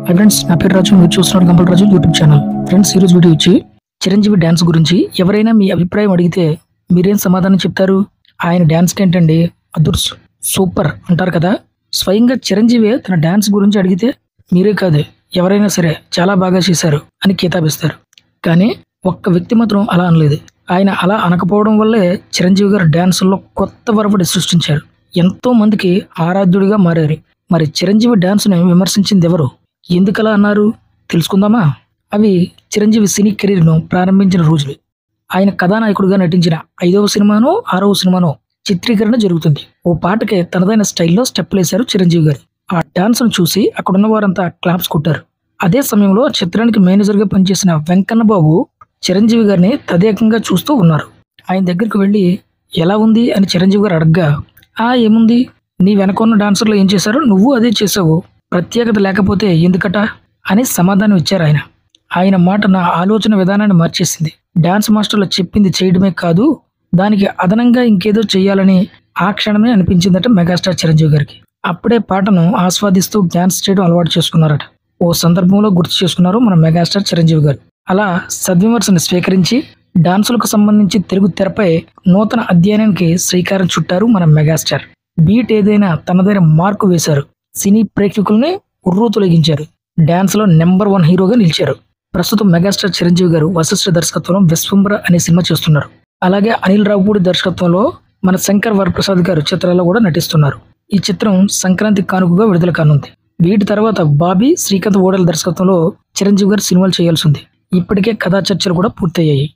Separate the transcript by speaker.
Speaker 1: Hi friends, నా పేరు రాజు. మీరు చూస్తున్నారు కంపల్ రాజు యూట్యూబ్ ఛానల్. ఫ్రెండ్స్, ఈరోజు వీడియో వచ్చి చిరంజీవి డ్యాన్స్ గురించి. ఎవరైనా మీ అభిప్రాయం అడిగితే మీరేం సమాధానం చెప్తారు? ఆయన డ్యాన్స్ ఏంటండి, అదుర్స్, సూపర్ అంటారు కదా. స్వయంగా చిరంజీవి తన డ్యాన్స్ గురించి అడిగితే మీరే కాదు ఎవరైనా సరే చాలా బాగా చేశారు అని కితాబిస్తారు. కానీ ఒక్క వ్యక్తి మాత్రం అలా అనలేదు. ఆయన అలా అనకపోవడం వల్లే చిరంజీవి గారు డ్యాన్సుల్లో కొత్త వరవడి సృష్టించారు. ఎంతో మందికి ఆరాధ్యుడిగా మారారు. మరి చిరంజీవి డ్యాన్స్ని విమర్శించింది ఎవరు, ఎందుకలా అన్నారు తెలుసుకుందామా? అవి చిరంజీవి సినీ కెరీర్ను ప్రారంభించిన రోజులు. ఆయన కథానాయకుడిగా నటించిన 5వ సినిమానో 6వ సినిమానో చిత్రీకరణ జరుగుతుంది. ఓ పాటకే తనదైన స్టైల్లో స్టెప్పులు వేశారు చిరంజీవి గారు. ఆ డాన్స్ను చూసి అక్కడున్న వారంతా క్లాప్స్ కొట్టారు. అదే సమయంలో చిత్రానికి మేనేజర్గా పనిచేసిన వెంకన్న బాబు చిరంజీవి గారిని తదేకంగా చూస్తూ ఉన్నారు. ఆయన దగ్గరికి వెళ్ళి ఎలా ఉంది అని చిరంజీవి గారు అడగ్గా, ఏముంది, నీ వెనకున్న డాన్సర్లు ఏం చేశారో నువ్వు అదే చేసావు, ప్రత్యేకత లేకపోతే ఎందుకట అని సమాధానం ఇచ్చారు ఆయన. ఆయన మాట నా ఆలోచన విధానాన్ని మార్చేసింది. డాన్స్ మాస్టర్లు చెప్పింది చేయడమే కాదు, దానికి అదనంగా ఇంకేదో చెయ్యాలని ఆ క్షణమే అనిపించిందట మెగాస్టార్ చిరంజీవి గారికి. అప్పుడే పాటను ఆస్వాదిస్తూ డాన్స్ చేయడం అలవాటు చేసుకున్నారట. ఓ సందర్భంలో గుర్తు చేసుకున్నారు మన మెగాస్టార్ చిరంజీవి గారు. అలా సద్విమర్శను స్వీకరించి డాన్సులకు సంబంధించి తెలుగు తెరపై నూతన అధ్యయనానికి శ్రీకారం చుట్టారు మన మెగాస్టార్. బీట్ ఏదైనా తనదైన మార్కు వేశారు. సినీ ప్రేక్షకుల్ని ఉర్రూ తొలగించారు. డాన్స్లో నెంబర్ 1 హీరోగా నిలిచారు. ప్రస్తుతం మెగాస్టార్ చిరంజీవి గారు వశిష్ఠ దర్శకత్వంలో విశ్వంబర అనే సినిమా చేస్తున్నారు. అలాగే అనిల్ రావుపూడి దర్శకత్వంలో మన శంకర్ వరప్రసాద్ గారు చిత్రాల్లో కూడా నటిస్తున్నారు. ఈ చిత్రం సంక్రాంతి కానుకగా విడుదల కానుంది. వీటి తర్వాత బాబీ, శ్రీకాంత్ ఓడల దర్శకత్వంలో చిరంజీవి గారు సినిమాలు చేయాల్సి ఉంది. ఇప్పటికే కథా చర్చలు కూడా పూర్తయ్యాయి.